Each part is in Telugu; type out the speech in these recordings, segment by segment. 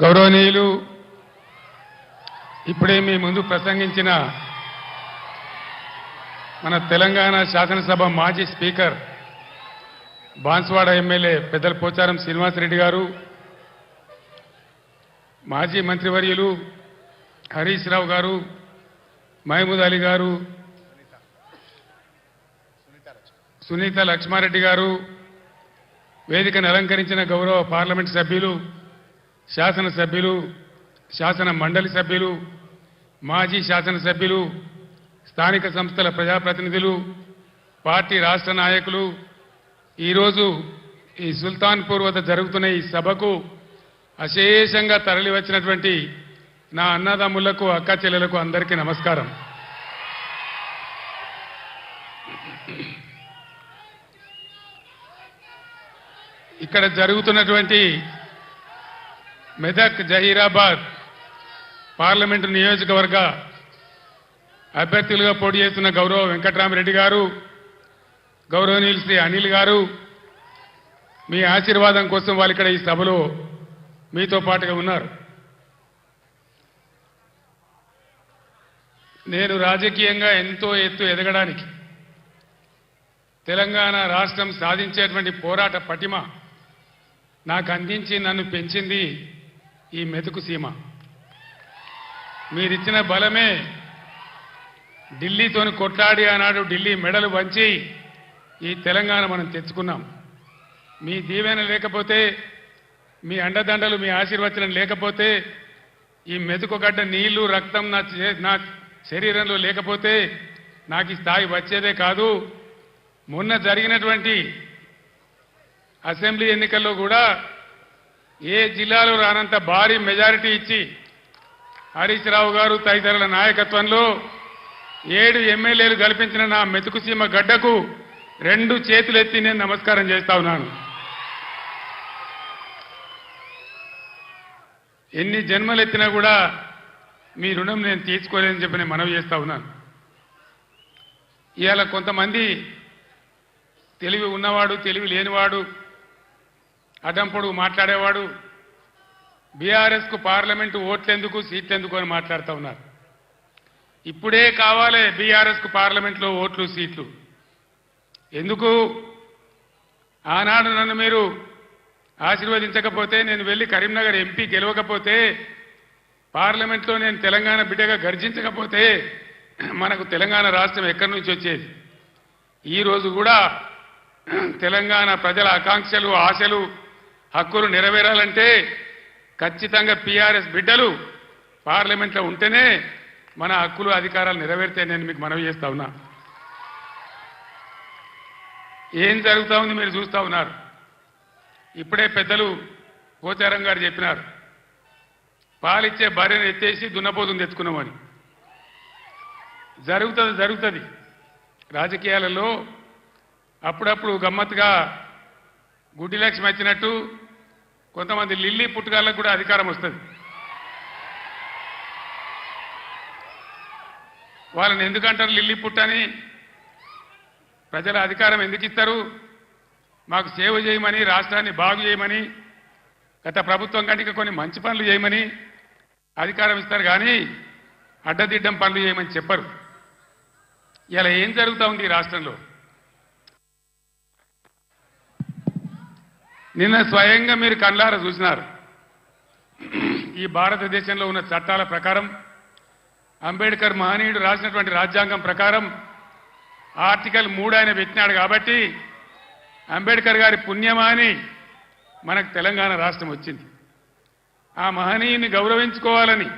గౌరవనీయులు ఇప్పుడే మీ ముందు ప్రసంగించిన మన తెలంగాణ శాసనసభ మాజీ స్పీకర్ బాన్స్వాడ ఎమ్మెల్యే పెద్దల పోచారం శ్రీనివాసరెడ్డి గారు, మాజీ మంత్రివర్యులు హరీష్ రావు గారు, మహమూద్ అలీ గారు, సునీత లక్ష్మారెడ్డి గారు, వేదికను అలంకరించిన గౌరవ పార్లమెంట్ సభ్యులు, శాసనసభ్యులు, శాసన మండలి సభ్యులు, మాజీ శాసనసభ్యులు, స్థానిక సంస్థల ప్రజాప్రతినిధులు, పార్టీ రాష్ట్ర నాయకులు, ఈరోజు ఈ సుల్తాన్పూర్ వద్ద జరుగుతున్న ఈ సభకు అశేషంగా తరలివచ్చినటువంటి నా అన్నదమ్ములకు, అక్క చెల్లెలకు అందరికీ నమస్కారం. ఇక్కడ జరుగుతున్నటువంటి మెదక్ జహీరాబాద్ పార్లమెంటు నియోజకవర్గ అభ్యర్థులుగా పోటీ చేస్తున్న గౌరవ వెంకట్రామరెడ్డి గారు, గౌరవనీయులు శ్రీ అనిల్ గారు, మీ ఆశీర్వాదం కోసం వాళ్ళు ఇక్కడ ఈ సభలో మీతో పాటుగా ఉన్నారు. నేను రాజకీయంగా ఎంతో ఎత్తు ఎదగడానికి, తెలంగాణ రాష్ట్రం సాధించేటువంటి పోరాట పటిమ నాకు అందించి నన్ను పెంచింది ఈ మెతుకు సీమ. మీరిచ్చిన బలమే ఢిల్లీతోని కొట్లాడి ఆనాడు ఢిల్లీ మెడలు వంచి ఈ తెలంగాణ మనం తెచ్చుకున్నాం. మీ దీవెన లేకపోతే, మీ అండదండలు, మీ ఆశీర్వచనం లేకపోతే, ఈ మెతుకుగడ్డ నీళ్లు రక్తం నా శరీరంలో లేకపోతే నాకు ఈ స్థాయి వచ్చేదే కాదు. మొన్న జరిగినటువంటి అసెంబ్లీ ఎన్నికల్లో కూడా ఏ జిల్లాలో రానంత భారీ మెజారిటీ ఇచ్చి హరీష్ రావు గారు తదితరుల నాయకత్వంలో 7 ఎమ్మెల్యేలు కల్పించిన నా మెతుకుసీమ గడ్డకు 2 చేతులెత్తి నేను నమస్కారం చేస్తా ఉన్నాను. ఎన్ని జన్మలెత్తినా కూడా మీ రుణం నేను తీర్చుకోలేదని చెప్పి నేను మనవి చేస్తా ఉన్నాను. ఇవాళ కొంతమంది తెలివి ఉన్నవాడు, తెలివి లేనివాడు, అడ్డంపొడుగు మాట్లాడేవాడు బీఆర్ఎస్కు పార్లమెంటు ఓట్లెందుకు, సీట్లెందుకు అని మాట్లాడుతూ ఉన్నారు. ఇప్పుడే కావాలి బీఆర్ఎస్కు పార్లమెంట్లో ఓట్లు, సీట్లు. ఎందుకు? ఆనాడు నన్ను మీరు ఆశీర్వదించకపోతే, నేను వెళ్ళి కరీంనగర్ ఎంపీ గెలవకపోతే, పార్లమెంట్లో నేను తెలంగాణ బిడ్డగా గర్జించకపోతే మనకు తెలంగాణ రాష్ట్రం ఎక్కడి నుంచి వచ్చేది? ఈరోజు కూడా తెలంగాణ ప్రజల ఆకాంక్షలు, ఆశలు, హక్కులు నెరవేరాలంటే ఖచ్చితంగా పీఆర్ఎస్ బిడ్డలు పార్లమెంట్లో ఉంటేనే మన హక్కులు, అధికారాలు నెరవేరితే నేను మీకు మనవి చేస్తా ఉన్నా. ఏం జరుగుతూ ఉంది మీరు చూస్తూ ఉన్నారు. ఇప్పుడే పెద్దలు పోచారం గారు చెప్పినారు, పాలిచ్చే భార్యను ఎత్తేసి దున్నపోతుని తెచ్చుకున్నామని. జరుగుతుంది రాజకీయాలలో. అప్పుడప్పుడు గమ్మత్తుగా గుడ్డి లక్ష్మి వచ్చినట్టు కొంతమంది లిల్లీ పుట్టుగాళ్ళకు కూడా అధికారం వస్తుంది. వాళ్ళని ఎందుకంటారు లిల్లీ పుట్టని? ప్రజల అధికారం ఎందుకు ఇస్తారు? మాకు సేవ చేయమని, రాష్ట్రాన్ని బాగు చేయమని, గత ప్రభుత్వం కంటే కొన్ని మంచి పనులు చేయమని అధికారం ఇస్తారు, కానీ అడ్డదిడ్డం పనులు చేయమని చెప్పరు. ఇలా ఏం జరుగుతూ ఉంది ఈ రాష్ట్రంలో? నిన్న స్వయంగా మీరు కళ్ళారా చూసినారు. ఈ భారతదేశంలో ఉన్న చట్టాల ప్రకారం, అంబేద్కర్ మహనీయుడు రాసినటువంటి రాజ్యాంగం ప్రకారం ఆర్టికల్ 3 ఆయన పెట్టినాడు కాబట్టి అంబేద్కర్ గారి పుణ్యమా అని మనకు తెలంగాణ రాష్ట్రం వచ్చింది. ఆ మహనీయుని గౌరవించుకోవాలని,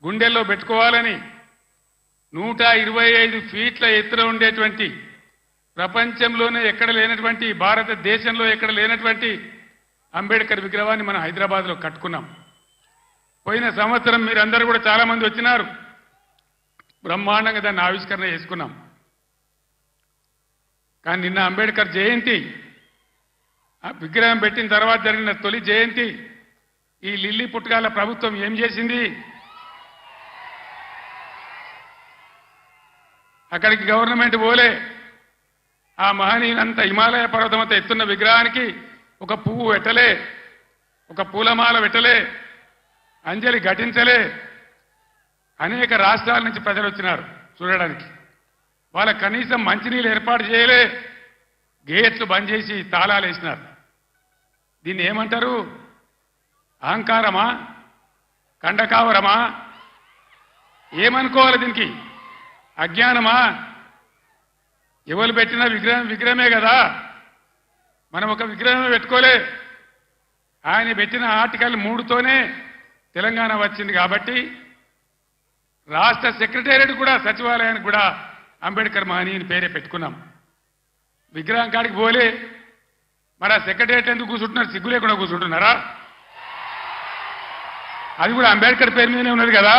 గుండెల్లో పెట్టుకోవాలని 125 ఫీట్ల ఎత్తున ఉండేటువంటి, ప్రపంచంలోనే ఎక్కడ లేనటువంటి, భారతదేశంలో ఎక్కడ లేనటువంటి అంబేద్కర్ విగ్రహాన్ని మనం హైదరాబాద్లో కట్టుకున్నాం. పోయిన సంవత్సరం మీరందరూ కూడా చాలా మంది వచ్చినారు. బ్రహ్మాండంగా దాన్ని ఆవిష్కరణ చేసుకున్నాం. కానీ నిన్న అంబేద్కర్ జయంతి, ఆ విగ్రహం పెట్టిన తర్వాత జరిగిన తొలి జయంతి, ఈ లిల్లీ పుట్టుగాల ప్రభుత్వం ఏం చేసింది? అక్కడికి గవర్నమెంట్ పోలే. ఆ మహనీయులంతా హిమాలయ పర్వతమంతా ఎత్తున్న విగ్రహానికి ఒక పువ్వు పెట్టలే, ఒక పూలమాల పెట్టలే, అంజలి ఘటించలే. అనేక రాష్ట్రాల నుంచి ప్రజలు వచ్చినారు చూడడానికి. వాళ్ళ కనీసం మంచినీళ్ళు ఏర్పాటు చేయలే. గేట్లు బంద్ చేసి తాళాలు వేసినారు. దీన్ని ఏమంటారు? అహంకారమా? కండకావరమా? ఏమనుకోవాలి దీనికి? అజ్ఞానమా? ఎవరు పెట్టిన విగ్రహమే కదా. మనం ఒక విగ్రహమే పెట్టుకోలే. ఆయన పెట్టిన ఆర్టికల్ 3తోనే తెలంగాణ వచ్చింది. కాబట్టి రాష్ట్ర సెక్రటేరియట్ కూడా, సచివాలయానికి కూడా అంబేద్కర్ మహనీయుని పేరే పెట్టుకున్నాం. విగ్రహం కాడికి పోలే. మరి ఆ సెక్రటేరియట్ ఎందుకు కూర్చుంటున్నారు? సిగ్గు లేకుండా కూర్చుంటున్నారా? అది కూడా అంబేద్కర్ పేరు మీదనే ఉన్నది కదా.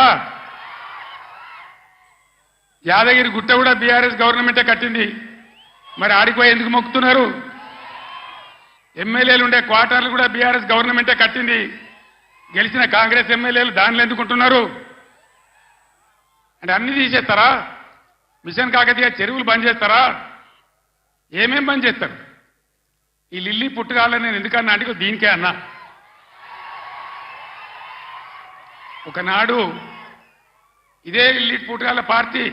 యాదగిరి గుట్ట కూడా బీఆర్ఎస్ గవర్నమెంటే కట్టింది. మరి ఆడిపోయి ఎందుకు మొక్కుతున్నారు? ఎమ్మెల్యేలు ఉండే క్వార్టర్లు కూడా బీఆర్ఎస్ గవర్నమెంటే కట్టింది. గెలిచిన కాంగ్రెస్ ఎమ్మెల్యేలు దానిలో ఎందుకుంటున్నారు? అంటే అన్ని తీసేస్తారా? మిషన్ కాకతీయ చెరువులు బంద్ చేస్తారా? ఏమేం బంద్ చేస్తారు? ఈ లిల్లీ పుట్టుకాలని నేను ఎందుకన్నా అంటే దీనికే అన్నా. ఒకనాడు ఇదే లిల్లీ పుట్టుకాల పార్టీ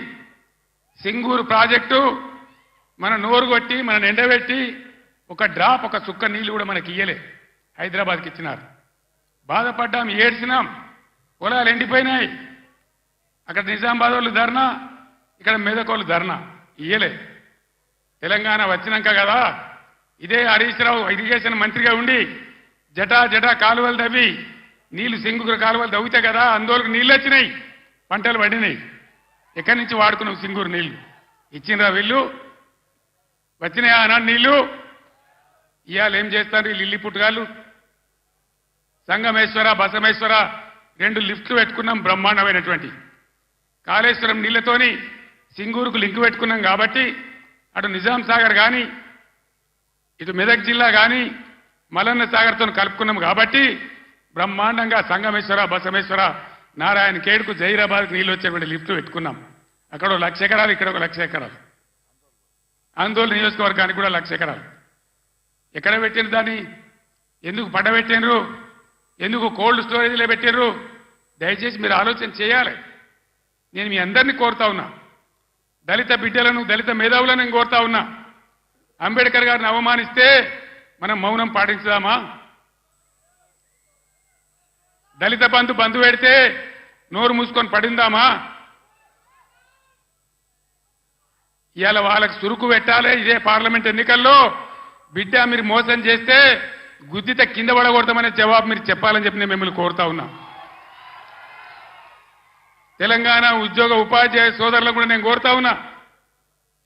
సింగూరు ప్రాజెక్టు మన నోరు కొట్టి, మన ఎండబెట్టి ఒక డ్రాప్, ఒక చుక్క నీళ్లు కూడా మనకి ఇయ్యలే. హైదరాబాద్కి ఇచ్చినారు. బాధపడ్డాం, ఏడ్చినాం. పొలాలు ఎండిపోయినాయి. అక్కడ నిజామాబాద్ వాళ్ళు ధర్నా, ఇక్కడ మెదక్ వాళ్ళు ధర్నా. ఇయ్యలే. తెలంగాణ వచ్చినాక కదా ఇదే హరీష్ రావు ఇరిగేషన్ మంత్రిగా ఉండి జటా కాలువలు తవ్వి నీళ్లు సింగూరు కాలువలు తవ్వితే కదా అందులోకి నీళ్ళు వచ్చినాయి, పంటలు పండినాయి. ఎక్కడి నుంచి వాడుకున్నావు సింగూరు నీళ్లు? ఇచ్చినరా వీళ్ళు? వచ్చినాయా అన్నాడు నీళ్లు? ఇవాళ ఏం చేస్తారు ఈ లిల్లీ పుట్టుగాళ్ళు? సంగమేశ్వర, బసమేశ్వర 2 లిఫ్ట్లు పెట్టుకున్నాం బ్రహ్మాండమైనటువంటి. కాళేశ్వరం నీళ్లతోని సింగూరుకు లింక్ పెట్టుకున్నాం కాబట్టి అటు నిజాం సాగర్ కానీ ఇటు మెదక్ జిల్లా కానీ మలన్న సాగర్తో కలుపుకున్నాం కాబట్టి బ్రహ్మాండంగా సంగమేశ్వర, బసమేశ్వర, నారాయణ ఖేడ్కు, జైరాబాద్కు నీళ్ళు వచ్చేటువంటి లిఫ్ట్లు పెట్టుకున్నాం. అక్కడ 1,00,000 ఎకరాలు, ఇక్కడ 1,00,000 ఎకరాలు. ఆందోళన నియోజకవర్గానికి కూడా 1,00,000 ఎకరాలు. ఎక్కడ పెట్టిన దాన్ని? ఎందుకు పడబెట్టినరు? ఎందుకు కోల్డ్ స్టోరేజ్లో పెట్టినరు? దయచేసి మీరు ఆలోచన చేయాలి. నేను మీ అందరినీ కోరుతా ఉన్నా. దళిత బిడ్డలను, దళిత మేధావులను నేను కోరుతా ఉన్నా. అంబేద్కర్ గారిని అవమానిస్తే మనం మౌనం పాటించుదామా? దళిత బంధు పెడితే నోరు మూసుకొని పడిందామా? ఇవాళ వాళ్ళకి సురుకు పెట్టాలి. ఇదే పార్లమెంట్ ఎన్నికల్లో బిడ్డ మీరు మోసం చేస్తే గుద్దిత కింద పడకూడదామనే జవాబు మీరు చెప్పాలని చెప్పి నేను మిమ్మల్ని కోరుతా ఉన్నా. తెలంగాణ ఉద్యోగ ఉపాధ్యాయ సోదరులకు కూడా నేను కోరుతా ఉన్నా.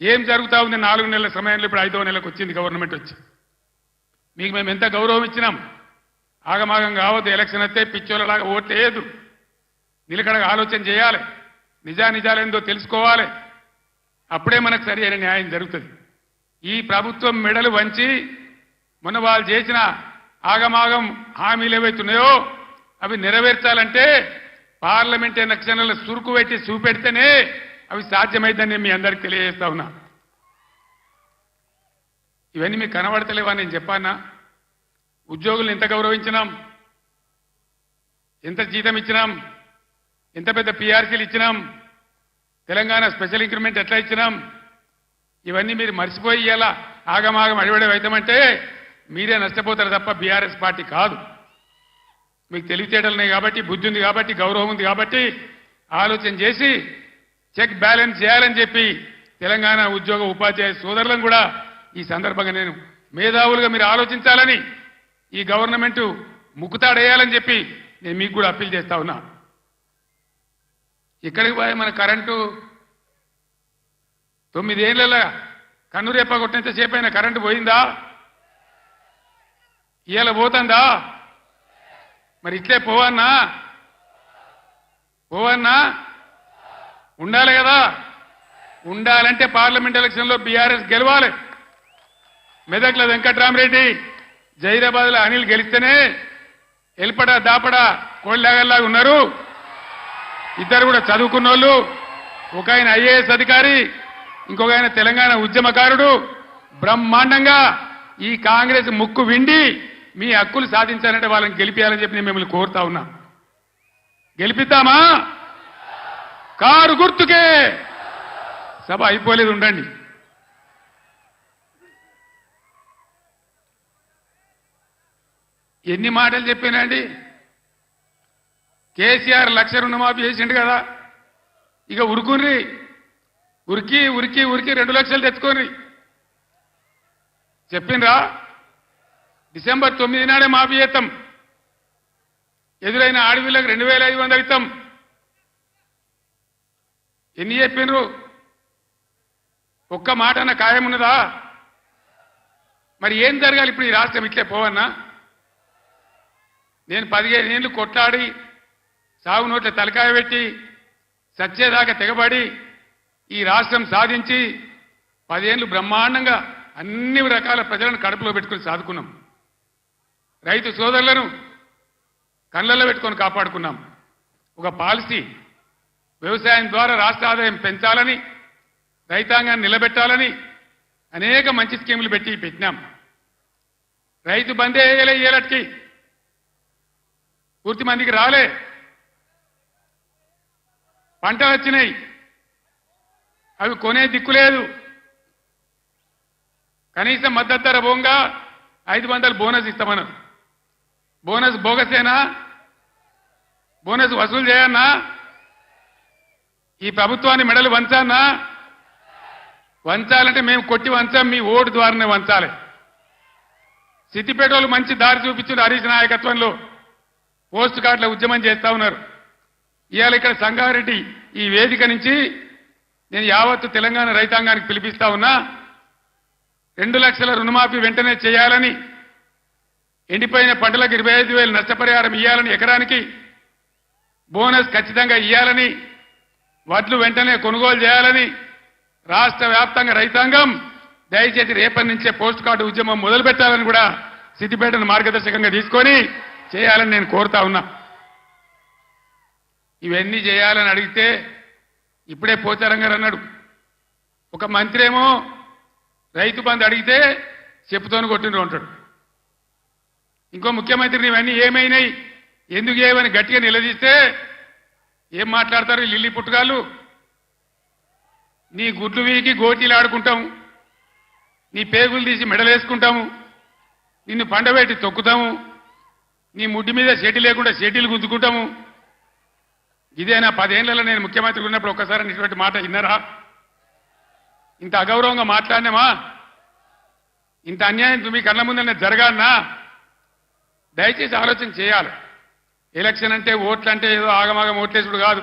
ఏం జరుగుతా ఉంది? 4 నెలల సమయంలో ఇప్పుడు 5వ నెలకు వచ్చింది గవర్నమెంట్ వచ్చి. మీకు మేము ఎంత గౌరవం ఇచ్చినాం? ఆగమాగం కావద్దు. ఎలక్షన్ వస్తే పిచ్చోళ్ళలాగా ఓట్లు వేయద్దు. నిలకడగా ఆలోచన చేయాలి. నిజాలేందో తెలుసుకోవాలి. అప్పుడే మనకు సరి అయిన న్యాయం జరుగుతుంది. ఈ ప్రభుత్వం మెడలు వంచి మొన్న వాళ్ళు చేసిన ఆగమాగం హామీలు ఏవైతున్నాయో అవి నెరవేర్చాలంటే పార్లమెంట్ ఎలక్షన్లలో సురుకు పెట్టి చూపెడితేనే అవి సాధ్యమైందని మీ అందరికీ తెలియజేస్తా ఉన్నా. ఇవన్నీ మీకు కనబడతలేవా? నేను చెప్పానా? ఉద్యోగులను ఎంత గౌరవించినాం, ఎంత జీతం ఇచ్చినాం, ఎంత పెద్ద పీఆర్సీలు ఇచ్చినాం, తెలంగాణ స్పెషల్ ఇంక్రిమెంట్ ఎట్లా ఇచ్చినాం, ఇవన్నీ మీరు మర్చిపోయి ఇలా ఆగమాగం అడివడే అవుతామంటే మీరే నష్టపోతారు తప్ప బీఆర్ఎస్ పార్టీ కాదు. మీకు తెలివితేటలున్నాయి కాబట్టి, బుద్ధి ఉంది కాబట్టి, గౌరవం ఉంది కాబట్టి ఆలోచన చేసి చెక్ బ్యాలెన్స్ చేయాలని చెప్పి తెలంగాణ ఉద్యోగ ఉపాధ్యాయ సోదరులను కూడా ఈ సందర్భంగా నేను మేధావులుగా మీరు ఆలోచించాలని, ఈ గవర్నమెంట్ ముక్కుతాడేయాలని చెప్పి నేను మీకు కూడా అప్పీల్ చేస్తా ఉన్నా. ఇక్కడికి పోయి మన కరెంటు 9 ఏళ్ళ కన్నురేప కొట్టినంత సేపు అయినా కరెంటు పోయిందా? ఇవాళ పోతుందా? మరి ఇట్లే పోవన్నా ఉండాలి కదా. ఉండాలంటే పార్లమెంట్ ఎలక్షన్లో బీఆర్ఎస్ గెలవాలి. మెదక్ల వెంకట్రామరెడ్డి, జైరాబాద్లో అనిల్ గెలిస్తేనే ఎల్పడ దాపడ కోళ్ళలాగా ఉన్నారు. ఇద్దరు కూడా చదువుకున్న వాళ్ళు. ఒక ఆయన ఐఏఎస్ అధికారి, ఇంకొక ఆయన తెలంగాణ ఉద్యమకారుడు. బ్రహ్మాండంగా ఈ కాంగ్రెస్ ముక్కు విండి మీ హక్కులు సాధించాలంటే వాళ్ళని గెలిపించాలని చెప్పి నేను మిమ్మల్ని కోరుతా ఉన్నా. గెలిపిద్దామా? కారు గుర్తుకే. సభ అయిపోలేదు, ఉండండి. ఎన్ని మాటలు చెప్పానండి. కేసీఆర్ 1,00,000 రుణమాఫీ చేసిండు కదా, ఇక ఉరుకుని ఉరికి ఉరికి ఉరికి 2 లక్షలు తెచ్చుకోని చెప్పిండ్రా? డిసెంబర్ 9 నాడే మాఫీ చేస్తాం, ఎదురైన ఆడవిళ్ళకు 2,500 ఇస్తాం. ఎన్ని చెప్పిండ్రు? ఒక్క మాట అన్న ఖాయం ఉన్నదా? మరి ఏం జరగాలి ఇప్పుడు? ఈ రాష్ట్రం ఇట్లే పోవన్నా? నేను 15 ఏళ్ళు కొట్లాడి సాగు నోట్ల తలకాయ పెట్టి సచ్చేదాకా తెగబడి ఈ రాష్ట్రం సాధించి 10 ఏళ్ళు బ్రహ్మాండంగా అన్ని రకాల ప్రజలను కడుపులో పెట్టుకుని సాదుకున్నాం. రైతు సోదరులను కళ్ళల్లో పెట్టుకొని కాపాడుకున్నాం. ఒక పాలసీ, వ్యవసాయం ద్వారా రాష్ట్ర ఆదాయం పెంచాలని, రైతాంగాన్ని నిలబెట్టాలని అనేక మంచి స్కీములు పెట్టినాం. రైతు బందే వేయలే, ఏలటికి పూర్తి మందికి రాలే. పంటలు వచ్చినాయి, అవి కొనే దిక్కులేదు. కనీసం మద్దతు ధర పోగా 500 బోనస్ ఇస్తామన్నారు. బోనస్ బోగసేనా? బోనస్ వసూలు చేయన్నా? ఈ ప్రభుత్వాన్ని మెడలు వంచానా? వంచాలంటే మేము కొట్టి వంచాం, మీ ఓటు ద్వారానే వంచాలి. సిద్దిపేట వాళ్ళు మంచి దారి చూపించారు. హరీష్ నాయకత్వంలో పోస్ట్ కార్డుల ఉద్యమం చేస్తా ఉన్నారు. ఇవాళ ఇక్కడ సంగారెడ్డి ఈ వేదిక నుంచి నేను యావత్తు తెలంగాణ రైతాంగానికి పిలిపిస్తా ఉన్నా. 2 లక్షల రుణమాఫీ వెంటనే చేయాలని, ఎండిపోయిన పంటలకు 25,000 నష్టపరిహారం ఇవ్వాలని, ఎకరానికి బోనస్ ఖచ్చితంగా ఇవ్వాలని, వడ్లు వెంటనే కొనుగోలు చేయాలని రాష్ట్ర వ్యాప్తంగా రైతాంగం దయచేసి రేపటి నుంచే పోస్ట్ కార్డు ఉద్యమం మొదలు పెట్టాలని కూడా సిద్దిపేటను మార్గదర్శకంగా తీసుకొని చేయాలని నేను కోరుతా ఉన్నా. ఇవన్నీ చేయాలని అడిగితే ఇప్పుడే పోచారం గారు అన్నాడు, ఒక మంత్రి ఏమో రైతు బంధు అడిగితే చెప్పుతోని కొట్టిండ్రు అంటాడు. ఇంకో ముఖ్యమంత్రిని ఇవన్నీ ఏమైనాయి, ఎందుకు ఏమని గట్టిగా నిలదీస్తే ఏం మాట్లాడతారు లిల్లీ పుట్టుగాళ్ళు? నీ గుడ్లు వీకి గోటీలు ఆడుకుంటాము, నీ పేగులు తీసి మెడలేసుకుంటాము, నిన్ను పండబెట్టి తొక్కుతాము, నీ ముడ్డి మీద షెడ్డి లేకుండా షెడ్డీలు గుద్దుకుంటాము. ఇదేనా 10 ఏళ్లలో నేను ముఖ్యమంత్రి ఉన్నప్పుడు ఒక్కసారి ఇటువంటి మాట విన్నారా? ఇంత అగౌరవంగా మాట్లాడినామా? ఇంత అన్యాయం మీ కళ్ళ ముందనే జరగాలన్నా? దయచేసి ఆలోచన చేయాలి. ఎలక్షన్ అంటే ఓట్లు అంటే ఏదో ఆగమాగం ఓట్లేసుడు కాదు.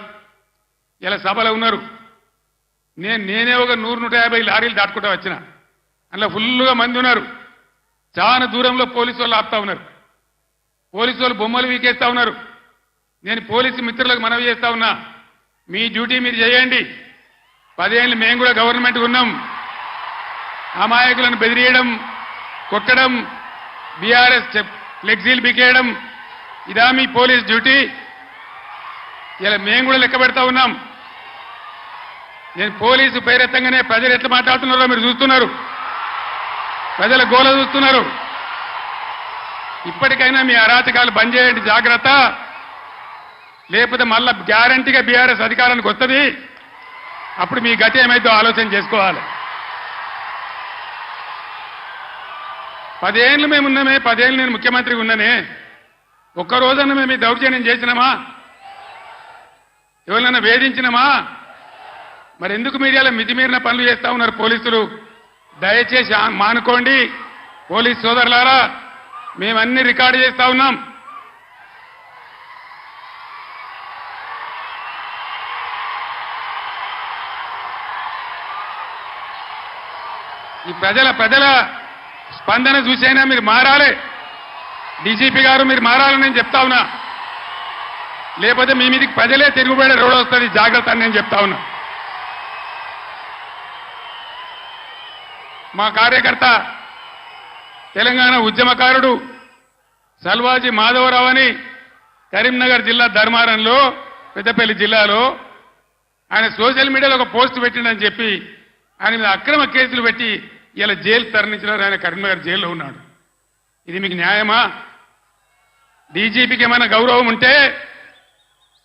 ఇలా సభలో ఉన్నారు, నేనే ఒక 100-150 లారీలు దాటుకుంటా వచ్చిన, అందులో ఫుల్గా మంది ఉన్నారు. చాలా దూరంలో పోలీసు వాళ్ళు ఆపుతా ఉన్నారు, పోలీసు వాళ్ళు బొమ్మలు వీకేస్తా ఉన్నారు. నేను పోలీసు మిత్రులకు మనవి చేస్తా ఉన్నా, మీ డ్యూటీ మీరు చేయండి. 10 ఏళ్ళు మేము కూడా గవర్నమెంట్ ఉన్నాం. అమాయకులను బెదిరియడం, కొట్టడం, బీఆర్ఎస్ ఫ్లెక్సీలు బికేయడం, ఇదా మీ పోలీస్ డ్యూటీ? ఇలా మేము కూడా లెక్క పెడతా ఉన్నాం. నేను పోలీసు పేరెత్తంగానే ప్రజలు ఎట్లా మాట్లాడుతున్నారో మీరు చూస్తున్నారు, ప్రజల గోల చూస్తున్నారు. ఇప్పటికైనా మీ అరాచకాలు బంద్ చేయండి, జాగ్రత్త. లేకపోతే మళ్ళా గ్యారంటీగా బీఆర్ఎస్ అధికారానికి వస్తుంది. అప్పుడు మీ గతి ఏమైందో ఆలోచన చేసుకోవాలి. 10 ఏళ్ళు మేము ఉన్నామే, 10 ఏళ్ళు నేను ముఖ్యమంత్రిగా ఉన్నానే, ఒక్కరోజన్నా మేము ఈ దౌర్జన్యం చేసినామా? ఎవరినైనా వేధించినామా? మరి ఎందుకు మీడియాలో మితిమీరిన పనులు చేస్తా ఉన్నారు పోలీసులు? దయచేసి మానుకోండి పోలీస్ సోదరులారా, మేమన్నీ రికార్డు చేస్తా ఉన్నాం. ఈ ప్రజల స్పందన చూసైనా మీరు మారాలి. డీజీపీ గారు మీరు మారాలని నేను చెప్తా ఉన్నా, లేకపోతే మీ మీదకి ప్రజలే తిరుగుబడే రోడ్ వస్తుంది, జాగ్రత్త అని నేను చెప్తా ఉన్నా. మా కార్యకర్త తెలంగాణ ఉద్యమకారుడు సల్వాజీ మాధవరావు అని కరీంనగర్ జిల్లా ధర్మారంలో, పెద్దపల్లి జిల్లాలో ఆయన సోషల్ మీడియాలో ఒక పోస్ట్ పెట్టిండని చెప్పి ఆయన మీద అక్రమ కేసులు పెట్టి ఇలా జైలు తరలించినారు. ఆయన కరీంనగర్ జైల్లో ఉన్నాడు. ఇది మీకు న్యాయమా? డీజీపీకి ఏమైనా గౌరవం ఉంటే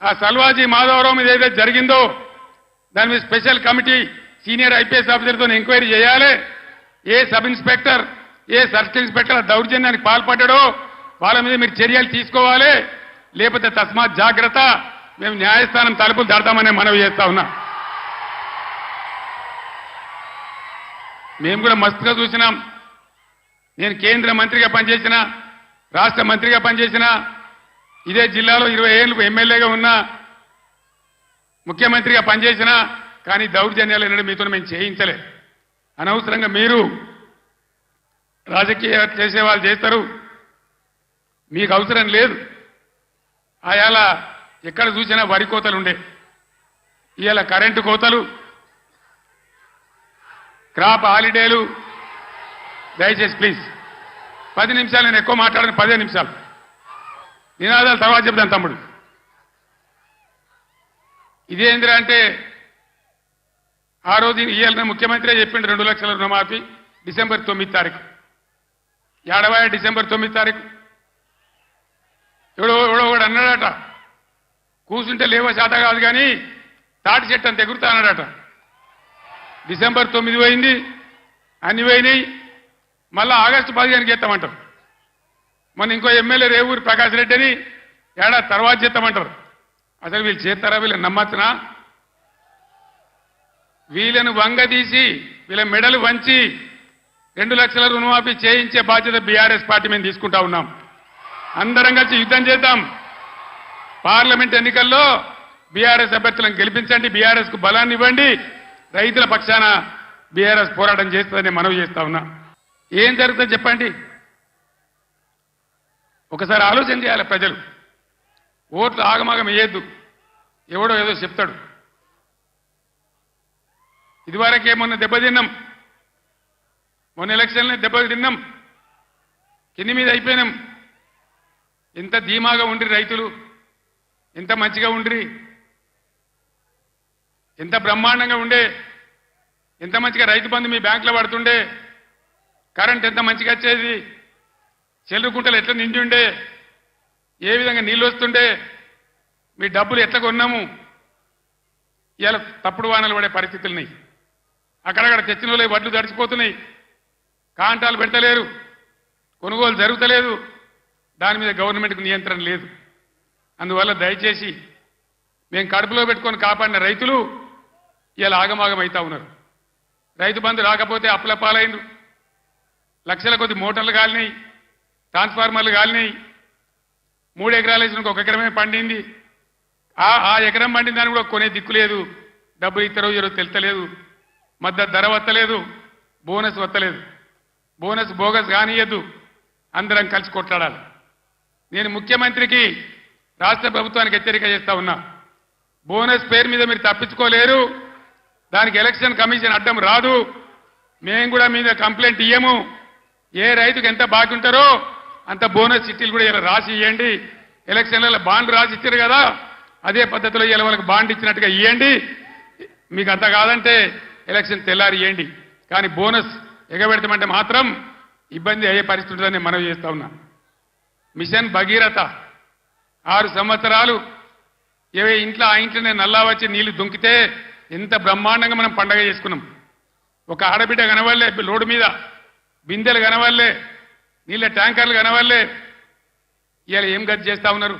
ఆ సల్వాజీ మాధవరావు మీద ఏదైతే జరిగిందో దాని మీద స్పెషల్ కమిటీ సీనియర్ ఐపీఎస్ ఆఫీసర్తో ఎంక్వైరీ చేయాలి. ఏ సబ్ ఇన్స్పెక్టర్ ఏ సర్కిల్ ఇన్స్పెక్టర్ దౌర్జన్యానికి పాల్పడ్డాడో వాళ్ళ మీద మీరు చర్యలు తీసుకోవాలి. లేకపోతే తస్మాత్ జాగ్రత్త, మేము న్యాయస్థానం తలుపులు దాడతామని మనవి చేస్తా ఉన్నా. మేము కూడా మస్తుగా చూసినాం. నేను కేంద్ర మంత్రిగా పనిచేసిన, రాష్ట్ర మంత్రిగా పనిచేసిన, ఇదే జిల్లాలో 20 ఏళ్ళు ఎమ్మెల్యేగా ఉన్నా, ముఖ్యమంత్రిగా పనిచేసిన, కానీ దౌర్జన్యాలు ఎన్నడూ మీతో మేము చేయించలే. అనవసరంగా మీరు రాజకీయ చేసే వాళ్ళు చేస్తారు, మీకు అవసరం లేదు. ఆయాల ఎక్కడ చూసినా వరి కోతలు ఉండే, ఇవాళ కరెంటు కోతలు, క్రాప్ హాలిడేలు. దయచేసి ప్లీజ్ 10 నిమిషాలు, నేను ఎక్కువ మాట్లాడను, 15 నిమిషాలు నినాదాలు తర్వాత చెప్తాను తమ్ముడు. ఇదేంద్రా అంటే ఆ రోజు ఇవాళ ముఖ్యమంత్రి చెప్పిండు 2 లక్షల రుణమాఫీ డిసెంబర్ 9 తారీఖు. ఏడవాయ డిసెంబర్ 9 తారీఖు ఎవడో కూడా అన్నాడట, కూర్చుంటే లేవో శాత కాదు కానీ తాటి చెట్టు అంత ఎగురుతా అన్నాడట. డిసెంబర్ 9 పోయింది, అన్ని పోయినాయి. మళ్ళా ఆగస్టు 15కి చేస్తామంటారు. మొన్న ఇంకో ఎమ్మెల్యే రేవూరి ప్రకాష్ రెడ్డి అని ఏడాది తర్వాత చేస్తామంటారు. అసలు వీళ్ళు చేస్తారా? వీళ్ళని నమ్మచ్చునా? వీళ్ళను వంగదీసి వీళ్ళ మెడలు వంచి 2 లక్షల రుణమాఫీ చేయించే బాధ్యత బీఆర్ఎస్ పార్టీ మేము తీసుకుంటా ఉన్నాం. అందరం కలిసి యుద్ధం చేద్దాం. పార్లమెంట్ ఎన్నికల్లో బీఆర్ఎస్ అభ్యర్థులను గెలిపించండి, బీఆర్ఎస్ కు బలాన్ని ఇవ్వండి. రైతుల పక్షాన బీఆర్ఎస్ పోరాటం చేస్తుందని మనవి చేస్తా ఉన్నా. ఏం జరుగుతుందో చెప్పండి. ఒకసారి ఆలోచన చేయాలి ప్రజలు. ఓట్లు ఆగమాగం వేయద్దు, ఎవడో ఏదో చెప్తాడు. ఇదివరకే మొన్న దెబ్బతిన్నాం, మొన్న ఎలక్షన్లో దెబ్బతిన్నాం, కింది మీద అయిపోయినాం. ఎంత ధీమాగా ఉండ్రి రైతులు, ఎంత మంచిగా ఉండ్రి, ఎంత బ్రహ్మాండంగా ఉండే, ఎంత మంచిగా రైతు బంధు మీ బ్యాంకులో పడుతుండే, కరెంట్ ఎంత మంచిగా వచ్చేది, చెల్లుకుంటలు ఎట్లా నిండి ఉండే, ఏ విధంగా నీళ్ళు వస్తుండే, మీ డబ్బులు ఎట్లా కొన్నాము. ఇవాళ తప్పుడు వానలు పడే పరిస్థితులున్నాయి. అక్కడక్కడ తెచ్చిన వడ్లు తడిచిపోతున్నాయి, కాంటాలు పెడతలేరు, కొనుగోలు జరుగుతలేదు. దాని మీద గవర్నమెంట్కు నియంత్రణ లేదు. అందువల్ల దయచేసి మేము కడుపులో పెట్టుకొని కాపాడిన రైతులు ఇలా ఆగమాగం అవుతా ఉన్నారు. రైతు బంధు రాకపోతే అప్పుల పాలైండ్రు, లక్షల కొద్ది మోటార్లు కాలినాయి, ట్రాన్స్ఫార్మర్లు కాలినాయి. 3 ఎకరాలు వేసిన 1 ఎకరమే పండింది. ఆ ఎకరం పండిన దాన్ని కూడా కొనే దిక్కు లేదు. డబ్బులు ఇస్తారో ఈరోజు తెలుస్తలేదు, మద్దతు ధర వత్తలేదు, బోనస్ వత్తలేదు. బోనస్ బోగస్ కానియద్దు, అందరం కలిసి కొట్లాడాలి. నేను ముఖ్యమంత్రికి రాష్ట్ర ప్రభుత్వానికి హెచ్చరిక చేస్తా ఉన్నా. బోనస్ పేరు మీద మీరు తప్పించుకోలేరు. దానికి ఎలక్షన్ కమిషన్ అడ్డం రాదు. మేము కూడా మీద కంప్లైంట్ ఇయ్యము. ఏ రైతుకు ఎంత బాకీ ఉంటారో అంత బోనస్ చిట్టీలు కూడా ఇలా రాసి ఇవ్వండి. ఎలక్షన్లలో బాండ్లు రాసి ఇచ్చారు కదా, అదే పద్ధతిలో ఇలా వాళ్ళకి బాండ్ ఇచ్చినట్టుగా ఇవ్వండి. మీకు అంత కాదంటే ఎలక్షన్ తెల్లారి ఇవ్వండి. కానీ బోనస్ ఎగబెడతామంటే మాత్రం ఇబ్బంది అయ్యే పరిస్థితి ఉంటుందని మనవి చేస్తా ఉన్నా. మిషన్ భగీరథ 6 సంవత్సరాలు ఇంట్లో ఆ ఇంట్లోనే నల్లా వచ్చి నీళ్లు దుంకితే ఎంత బ్రహ్మాండంగా మనం పండగ చేసుకున్నాం. ఒక ఆడబిడ్డ కనవల్లే, లోడు మీద బిందెలు కనవల్లే, నీళ్ళ ట్యాంకర్లు కనవల్లే. ఇవాళ ఏం గతి చేస్తా ఉన్నారు?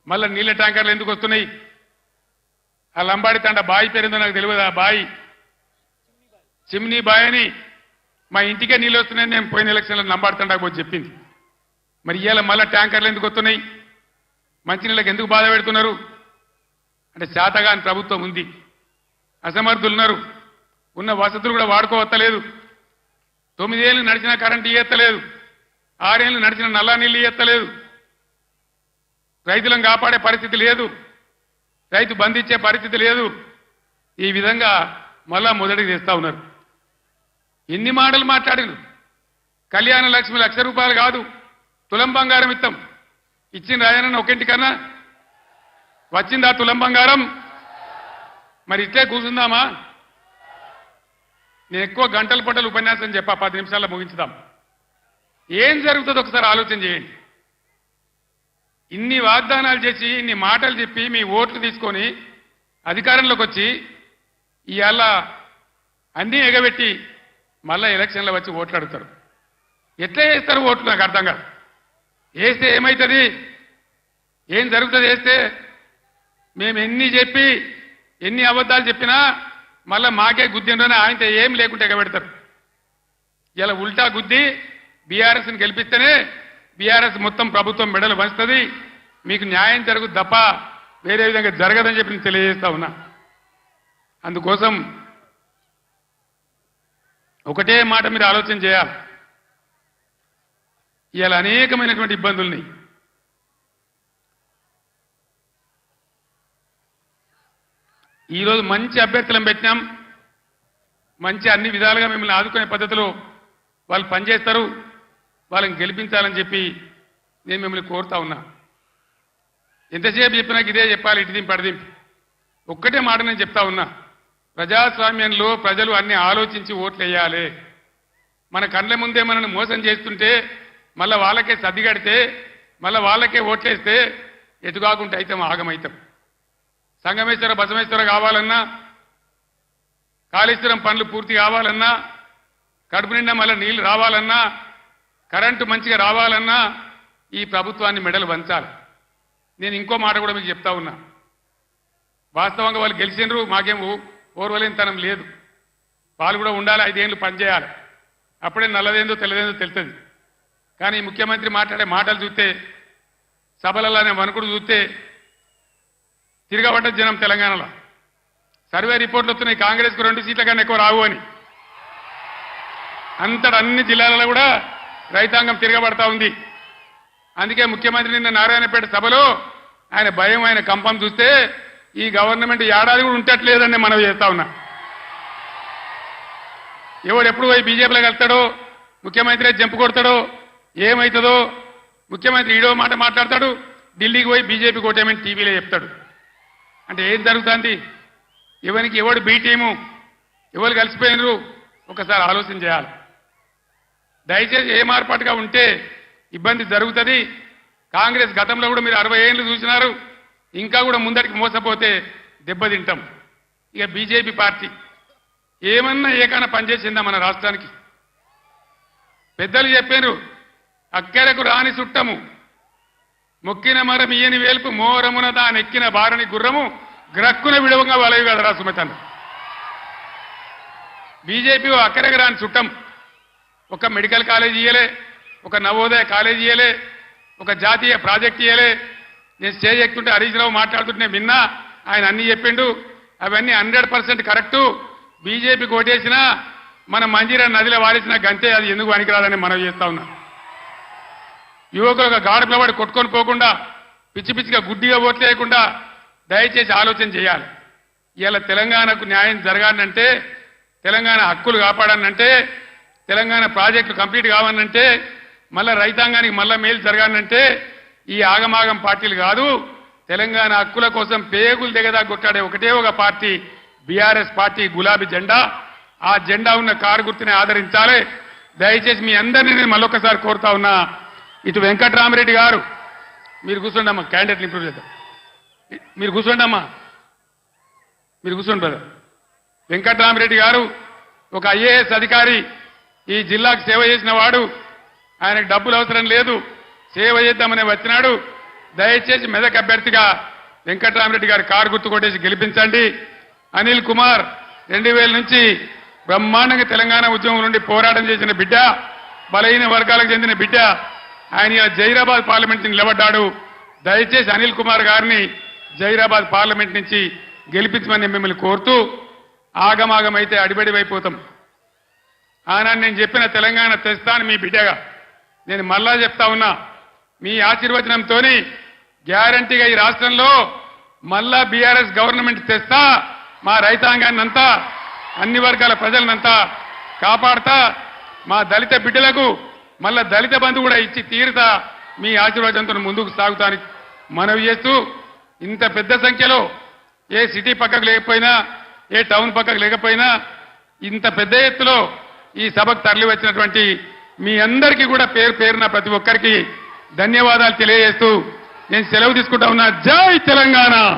మళ్ళీ నీళ్ళ ట్యాంకర్లు ఎందుకు వస్తున్నాయి? ఆ లంబాడి తండ బాయి పేరుందో నాకు తెలియదు. ఆ బాయి చిమ్నీ బాయ్ అని మా ఇంటికే నీళ్ళు వస్తున్నాయని నేను పోయిన ఎలక్షన్లో లంబాడి తండకు పోయి చెప్పింది. మరి ఇవాళ మళ్ళీ ట్యాంకర్లు ఎందుకు వస్తున్నాయి? మంచినీళ్ళకి ఎందుకు బాధ పెడుతున్నారు? అంటే శాతగాని ప్రభుత్వం ఉంది, అసమర్థులున్నారు, ఉన్న వసతులు కూడా వాడుకోవత్తలేదు. 9 ఏళ్ళు నడిచిన కరెంటు ఇయ్యత్తలేదు, 6 ఏళ్ళు నడిచిన నల్లా నీళ్ళు ఇయ్యత్తలేదు. రైతులను కాపాడే పరిస్థితి లేదు, రైతు బంధించే పరిస్థితి లేదు. ఈ విధంగా మళ్ళా మొదటికి తెస్తా ఉన్నారు. ఎన్ని మాటలు మాట్లాడిను. కళ్యాణ లక్ష్మి ₹1,00,000 కాదు, తులం బంగారం ఇస్తాం. ఇచ్చిన రాయనన్న ఒకింటికన్నా వచ్చిందా తులం బంగారం? మరి ఇట్లే కూర్చుందామా? నేను ఎక్కువ గంటల పట్టలు ఉపన్యాసం చెప్పా, 10 నిమిషాల్లో ముగించుదాం. ఏం జరుగుతుందో ఒకసారి ఆలోచన చేయండి. ఇన్ని వాగ్దానాలు చేసి ఇన్ని మాటలు చెప్పి మీ ఓట్లు తీసుకొని అధికారంలోకి వచ్చి ఇవాళ అన్నీ ఎగబెట్టి మళ్ళా ఎలక్షన్లో వచ్చి ఓట్లు అడుగుతారు. ఎట్లా వేస్తారు ఓట్లు నాకు అర్థం కాదు. వేస్తే ఏమవుతుంది, ఏం జరుగుతుంది? వేస్తే మేము ఎన్ని చెప్పి ఎన్ని అబద్ధాలు చెప్పినా మళ్ళా మాకే గుద్దిండ్రని ఆయనతో ఏం లేకుంటే ఎగబెడతారు. ఇలా ఉల్టా గుద్ది బీఆర్ఎస్ని గెలిపిస్తేనే బీఆర్ఎస్ మొత్తం ప్రభుత్వం మెడలు పంచుతుంది, మీకు న్యాయం జరుగుతుంది తప్ప వేరే విధంగా జరగదని చెప్పి నేను తెలియజేస్తా ఉన్నా. అందుకోసం ఒకటే మాట మీరు ఆలోచన చేయాలి. ఇవాళ అనేకమైనటువంటి ఇబ్బందుల్ని ఈరోజు మంచి అభ్యర్థులను పెట్టినాం, మంచి అన్ని విధాలుగా మిమ్మల్ని ఆదుకునే పద్ధతిలో వాళ్ళు పనిచేస్తారు, వాళ్ళని గెలిపించాలని చెప్పి నేను మిమ్మల్ని కోరుతా ఉన్నా. ఎంతసేపు చెప్పినా ఇదే చెప్పాలి, ఇటుదింపు పడిదింపు. ఒక్కటే మాట నేను చెప్తా ఉన్నా, ప్రజాస్వామ్యంలో ప్రజలు అన్ని ఆలోచించి ఓట్లు వేయాలి. మన కళ్ళ ముందే మనల్ని మోసం చేస్తుంటే మళ్ళీ వాళ్ళకే సర్దిగడితే మళ్ళీ వాళ్ళకే ఓట్లేస్తే ఎటుకాకుంటే అయితే ఆగమవుతాం. సంగమేశ్వర బసమేశ్వర కావాలన్నా, కాళేశ్వరం పనులు పూర్తి కావాలన్నా, కడుపు నిండా మళ్ళీ నీళ్లు రావాలన్నా, కరెంటు మంచిగా రావాలన్నా ఈ ప్రభుత్వాన్ని మెడలు వంచాలి. నేను ఇంకో మాట కూడా మీకు చెప్తా ఉన్నా, వాస్తవంగా వాళ్ళు గెలిచినరు, మాకేం ఓర్వలేనితనం లేదు. వాళ్ళు కూడా ఉండాలి, 5 ఏళ్ళు పనిచేయాలి, అప్పుడే నల్లదేందో తెల్లదేందో తెలుస్తుంది. కానీ ముఖ్యమంత్రి మాట్లాడే మాటలు చూస్తే, సభలలోనే వణుకుడు చూస్తే తిరగబడ్డ జనం తెలంగాణలో. సర్వే రిపోర్ట్లు వస్తున్నాయి, కాంగ్రెస్కు 2 సీట్ల కన్నా ఎక్కువ రావు అని. అంతటా అన్ని జిల్లాలలో కూడా రైతాంగం తిరగబడతా ఉంది. అందుకే ముఖ్యమంత్రి నిన్న నారాయణపేట సభలో ఆయన భయం, ఆయన కంపం చూస్తే ఈ గవర్నమెంట్ ఏడాది కూడా ఉంటట్లేదని మనం చేస్తా ఉన్నా. ఎవడు ఎప్పుడు పోయి బీజేపీలో కలుస్తాడో, ముఖ్యమంత్రి జంపు కొడతాడో, ఏమవుతుందో. ముఖ్యమంత్రి ఈడో మాట మాట్లాడతాడు, ఢిల్లీకి పోయి బీజేపీ కోటేమని టీవీలో చెప్తాడు. అంటే ఏం జరుగుతుంది? ఎవరికి ఎవడు బీ టీము, ఎవరు కలిసిపోయినరు ఒకసారి ఆలోచన చేయాలి. దయచేసి ఏ మార్పాటుగా ఉంటే ఇబ్బంది జరుగుతుంది. కాంగ్రెస్ గతంలో కూడా మీరు 60 ఏళ్ళు చూసినారు, ఇంకా కూడా ముందటికి మోసపోతే దెబ్బతింటాం. ఇక బీజేపీ పార్టీ ఏమన్నా ఏకైనా పనిచేసిందా మన రాష్ట్రానికి? పెద్దలు చెప్పారు, అక్కెరకు రాని చుట్టము మొక్కిన మరం ఈయని వేల్పు మోరమున దానెక్కిన బారని గుర్రము గ్రక్కున విడవంగా వలవి కదరా సుమతన్న. బీజేపీ అక్కరకు రాని చుట్టం. ఒక మెడికల్ కాలేజ్ ఇయ్యలే, ఒక నవోదయ కాలేజ్ ఇయ్యలే, ఒక జాతీయ ప్రాజెక్ట్ ఇయ్యలే. నేను స్టేజ్ ఎక్కుతుంటే హరీష్ రావు మాట్లాడుతుంటే విన్నా, ఆయన అన్ని చెప్పిండు. అవన్నీ 100% కరెక్టు. బీజేపీ కోటేసినా మన మంజీరా నదిలో వారేసిన గంతే, అది ఎందుకు పనికిరాదని మనవి చేస్తా ఉన్నా. యువకులు ఒక గాడి పిల్లవాడు కొట్టుకొని పోకుండా, పిచ్చి పిచ్చిగా గుడ్డిగా ఓట్లేయకుండా దయచేసి ఆలోచన చేయాలి. ఇవాళ తెలంగాణకు న్యాయం జరగాలంటే, తెలంగాణ హక్కులు కాపాడాలంటే, తెలంగాణ ప్రాజెక్టులు కంప్లీట్ కావాలంటే, మళ్ళా రైతాంగానికి మళ్ళా మేలు జరగాలంటే ఈ ఆగమాగం పార్టీలు కాదు. తెలంగాణ హక్కుల కోసం పేగులు దిగదా కొట్టాడే ఒకటే ఒక పార్టీ బీఆర్ఎస్ పార్టీ, గులాబీ జెండా. ఆ జెండా ఉన్న కారు గుర్తుని ఆదరించాలి. దయచేసి మీ అందరినీ నేను మళ్ళొక్కసారి కోరుతా ఉన్నా. ఇటు వెంకట్రామరెడ్డి గారు, మీరు కూర్చోండి అమ్మా, క్యాండిడేట్లు ఇంప్రూవ్ చేద్దాం. మీరు కూర్చోండి అమ్మా, మీరు కూర్చోండి బ్రదర్. వెంకట్రామరెడ్డి గారు ఒక ఐఏఎస్ అధికారి, ఈ జిల్లాకు సేవ చేసిన వాడు. ఆయనకు డబ్బులు అవసరం లేదు, సేవ చేద్దామని వచ్చినాడు. దయచేసి మెదక్ అభ్యర్థిగా వెంకట్రామరెడ్డి గారు కారు గుర్తు కొట్టేసి గెలిపించండి. అనిల్ కుమార్ 2000 నుంచి బ్రహ్మాండంగా తెలంగాణ ఉద్యమం నుండి పోరాటం చేసిన బిడ్డ, బలహీన వర్గాలకు చెందిన బిడ్డ. ఆయన జైరాబాద్ పార్లమెంట్ నిలబడ్డాడు. దయచేసి అనిల్ కుమార్ గారిని జైరాబాద్ పార్లమెంట్ నుంచి గెలిపించమని మిమ్మల్ని కోరుతూ, ఆగమాగమైతే అడిబడివైపోతాం. ఆనాడు నేను చెప్పిన తెలంగాణ తెస్తాను మీ బిడ్డగా. నేను మళ్ళా చెప్తా ఉన్నా, మీ ఆశీర్వచనంతో గ్యారంటీగా ఈ రాష్ట్రంలో మళ్ళా బీఆర్ఎస్ గవర్నమెంట్ తెస్తా. మా రైతాంగాన్ని అంతా, అన్ని వర్గాల ప్రజలనంతా కాపాడతా. మా దళిత బిడ్డలకు మళ్ళా దళిత బంధు కూడా ఇచ్చి తీరుతా. మీ ఆశీర్వాదంతో ముందుకు సాగుతాను మనవి చేస్తూ, ఇంత పెద్ద సంఖ్యలో ఏ సిటీ పక్కకు లేకపోయినా, ఏ టౌన్ పక్కకు లేకపోయినా, ఇంత పెద్ద ఎత్తులో ఈ సభకు తరలి వచ్చినటువంటి మీ అందరికీ కూడా పేరు పేరున ప్రతి ఒక్కరికి ధన్యవాదాలు తెలియజేస్తూ నేను సెలవు తీసుకుంటా ఉన్నా. జై తెలంగాణ.